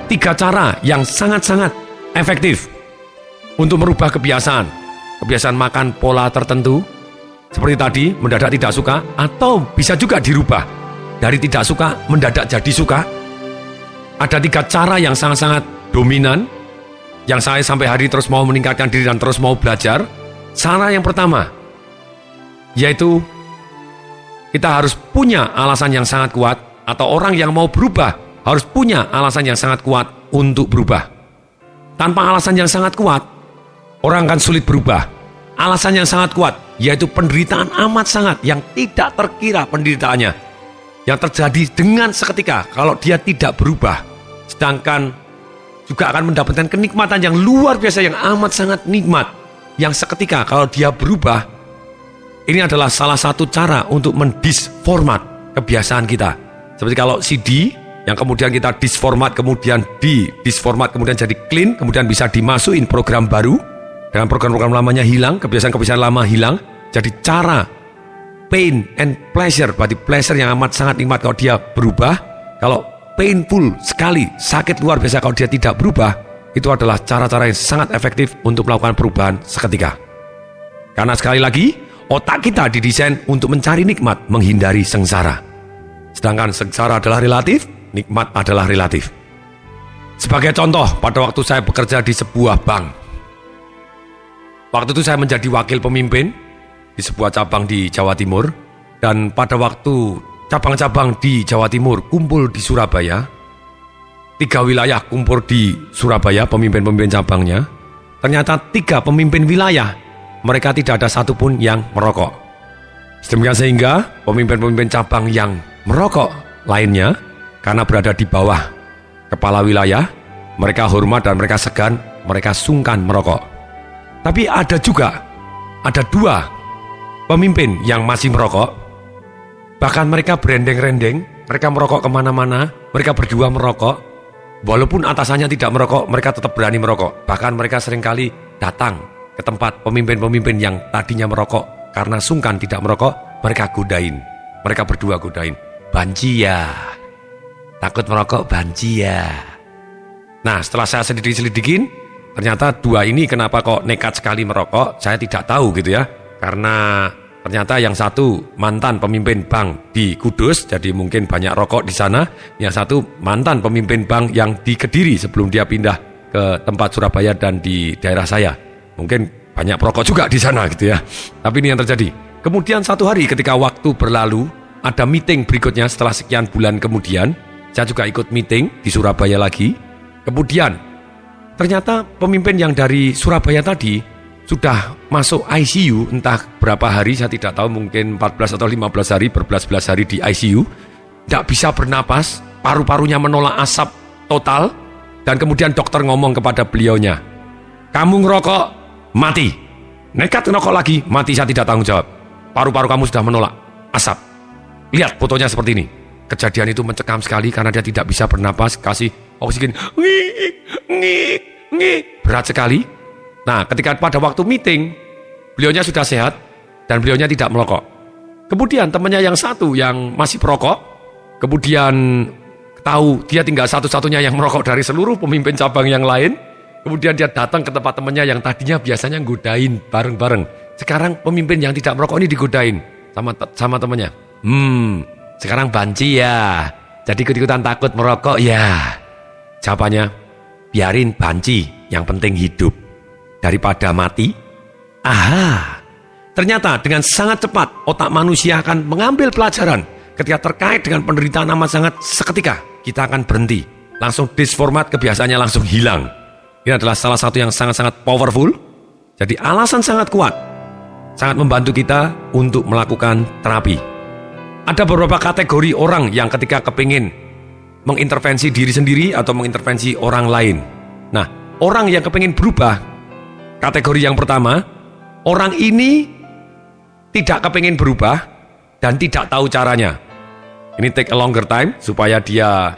3 cara yang sangat-sangat efektif untuk merubah kebiasaan. Kebiasaan makan pola tertentu, seperti tadi, mendadak tidak suka, atau bisa juga dirubah. Dari tidak suka, mendadak jadi suka. Ada 3 cara yang sangat-sangat dominan, yang saya sampai hari terus mau meningkatkan diri dan terus mau belajar. Cara yang pertama, yaitu kita harus punya alasan yang sangat kuat, atau orang yang mau berubah harus punya alasan yang sangat kuat untuk berubah. Tanpa alasan yang sangat kuat, orang akan sulit berubah. Alasan yang sangat kuat, yaitu penderitaan amat sangat yang tidak terkira penderitaannya, yang terjadi dengan seketika kalau dia tidak berubah. Sedangkan juga akan mendapatkan kenikmatan yang luar biasa, yang amat sangat nikmat, yang seketika kalau dia berubah. Ini adalah salah satu cara untuk mendisformat kebiasaan kita. Seperti kalau CD yang kemudian kita disformat, kemudian disformat, kemudian jadi clean, kemudian bisa dimasukin program baru, dengan program-program lamanya hilang, kebiasaan-kebiasaan lama hilang. Jadi cara pain and pleasure, berarti pleasure yang amat sangat nikmat kalau dia berubah. Kalau painful sekali, sakit luar biasa kalau dia tidak berubah, itu adalah cara-cara yang sangat efektif untuk melakukan perubahan seketika. Karena sekali lagi, otak kita didesain untuk mencari nikmat, menghindari sengsara. Sedangkan sengsara adalah relatif, nikmat adalah relatif. Sebagai contoh, pada waktu saya bekerja di sebuah bank. Waktu itu saya menjadi wakil pemimpin di sebuah cabang di Jawa Timur. Dan pada waktu cabang-cabang di Jawa Timur kumpul di Surabaya, 3 wilayah kumpul di Surabaya, pemimpin-pemimpin cabangnya. Ternyata 3 pemimpin wilayah, mereka tidak ada satupun yang merokok. Sedemikian sehingga pemimpin-pemimpin cabang yang merokok lainnya, karena berada di bawah kepala wilayah, mereka hormat dan mereka segan, mereka sungkan merokok. Tapi ada 2 pemimpin yang masih merokok. Bahkan mereka berendeng-rendeng, mereka merokok kemana-mana, mereka berdua merokok. Walaupun atasannya tidak merokok, mereka tetap berani merokok. Bahkan mereka seringkali datang ke tempat pemimpin-pemimpin yang tadinya merokok. Karena sungkan tidak merokok, mereka godain. Mereka berdua godain. Banci ya, takut merokok banci ya. Nah, setelah saya selidikin, ternyata 2 ini kenapa kok nekat sekali merokok, saya tidak tahu gitu ya. Karena ternyata yang satu mantan pemimpin bank di Kudus, jadi mungkin banyak rokok di sana. Yang satu mantan pemimpin bank yang di Kediri sebelum dia pindah ke tempat Surabaya dan di daerah saya. Mungkin banyak perokok juga di sana gitu ya. Tapi ini yang terjadi. Kemudian satu hari ketika waktu berlalu, ada meeting berikutnya setelah sekian bulan kemudian, saya juga ikut meeting di Surabaya lagi. Kemudian ternyata pemimpin yang dari Surabaya tadi sudah masuk ICU entah berapa hari, saya tidak tahu, mungkin 14 atau 15 hari, berbelas-belas hari di ICU. Tidak bisa bernapas, paru-parunya menolak asap total. Dan kemudian dokter ngomong kepada beliaunya, kamu ngerokok, mati. Nekat ngerokok lagi, mati, saya tidak tanggung jawab. Paru-paru kamu sudah menolak asap. Lihat fotonya seperti ini. Kejadian itu mencekam sekali karena dia tidak bisa bernapas, kasih oksigen, ngik, berat sekali. Nah, ketika pada waktu meeting, beliaunya sudah sehat dan beliaunya tidak merokok. Kemudian temannya yang satu yang masih perokok, kemudian tahu dia tinggal satu-satunya yang merokok dari seluruh pemimpin cabang yang lain. Kemudian dia datang ke tempat temannya yang tadinya biasanya godain bareng-bareng. Sekarang pemimpin yang tidak merokok ini digodain sama temannya. Sekarang banci ya, jadi ikut-ikutan takut merokok ya. Jawabannya, biarin banci, yang penting hidup daripada mati. Aha, ternyata dengan sangat cepat otak manusia akan mengambil pelajaran. Ketika terkait dengan penderitaan amat sangat, seketika kita akan berhenti, langsung disformat, kebiasaannya langsung hilang. Ini adalah salah satu yang sangat-sangat powerful. Jadi alasan sangat kuat, sangat membantu kita untuk melakukan terapi. Ada beberapa kategori orang yang ketika kepingin mengintervensi diri sendiri atau mengintervensi orang lain. Nah, orang yang kepingin berubah, kategori yang pertama, orang ini tidak kepingin berubah dan tidak tahu caranya. Ini take a longer time supaya dia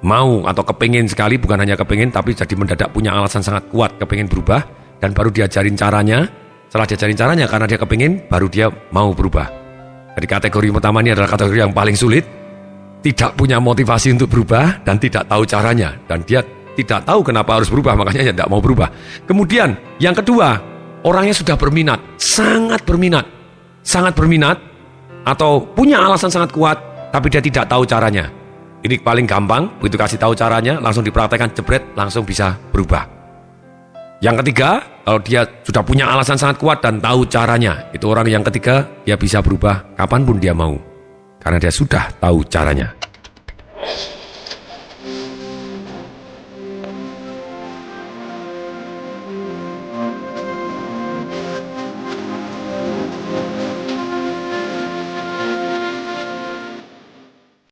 mau atau kepingin sekali, bukan hanya kepingin tapi jadi mendadak punya alasan sangat kuat kepingin berubah, dan baru diajarin caranya. Setelah diajarin caranya karena dia kepingin, baru dia mau berubah. Jadi kategori pertama ini adalah kategori yang paling sulit, tidak punya motivasi untuk berubah dan tidak tahu caranya, dan dia tidak tahu kenapa harus berubah, makanya tidak mau berubah. Kemudian yang kedua, orangnya sudah berminat, sangat berminat, atau punya alasan sangat kuat, tapi dia tidak tahu caranya. Ini paling gampang, begitu kasih tahu caranya, langsung dipraktekkan, jebret, langsung bisa berubah. Yang ketiga, kalau dia sudah punya alasan sangat kuat dan tahu caranya, itu orang yang ketiga, dia bisa berubah kapanpun dia mau, karena dia sudah tahu caranya.